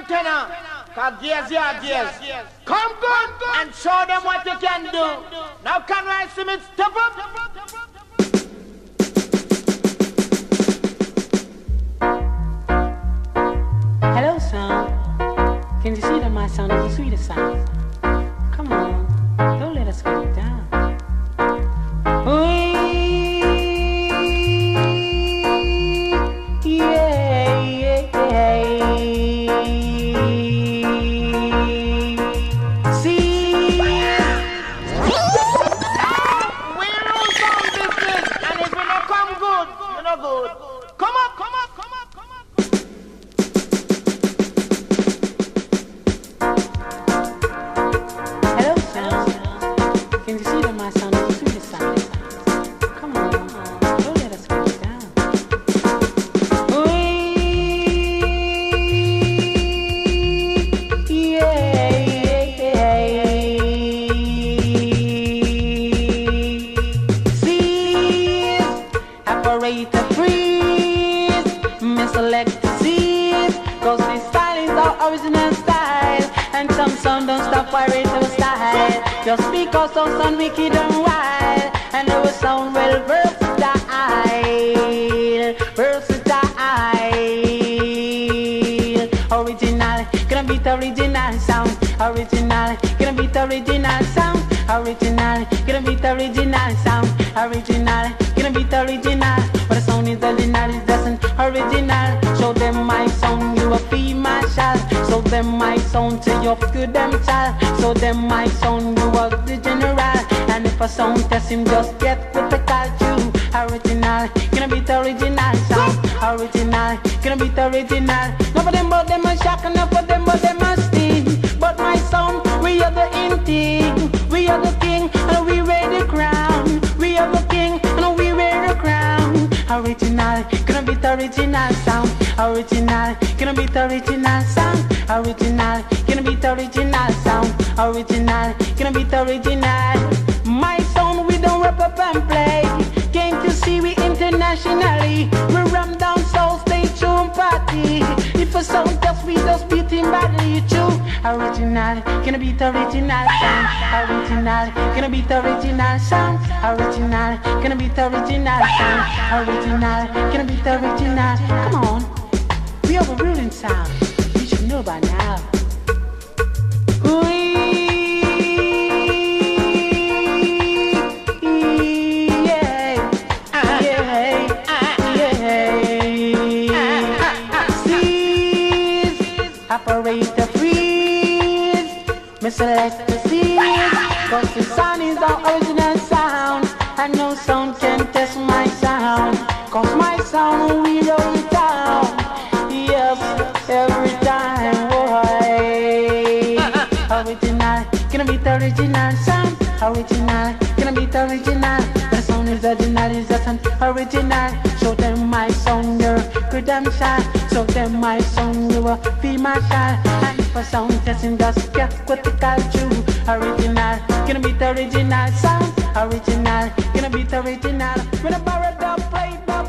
antenna. Cause gears, yeah, gears. Come good and show them what you can do. Now Conroy Simmons, step up. Hello, sound. Can you see that my sound is the sweetest sound? Come on, don't let us get it down. Just because some sound wicked and wild, and our sound well versatile, original, gonna beat original sound, original, gonna beat original sound, original, gonna beat original sound, original, gonna beat original. But the sound is original, it doesn't original. Show them my sound, you a female shall. Show them my sound to your good them child. Show them my sound, you are the general. And if a sound test him, just get with the culture. Original, gonna beat original sound. Original, gonna beat original. None of them but them a shock, and none of them but them a sting. But my sound, we are the in thing. We are the king, and we wear the crown. We are the king, and we wear the crown. Original, gonna beat original sound. Original, gonna beat original sound. Original, gonna beat original sound. Original, gonna beat original. My sound, we don't rap up and play. Can't you see we internationally? We ram down South State Tune Party. If a sound just we just beat him badly too. Original, gonna beat original sound. Original, gonna beat original sound. Original, gonna beat original sound. Original, gonna beat original. Come on, we overruling sound. You should know by now. Operator freeze, me select the seeds, cause the sound is the original sound, and no sound can test my sound, cause my sound we roll it down, yes, every time, boy. Original, gonna beat the original sound, original, gonna beat the original, the sound is original, is just an original, show them my sound, you're good and shy. Show them my sound, you a female child. And for sound testing, just get what the culture. Original, gonna beat the original sound. Original, gonna beat the original. When I borrow the play, the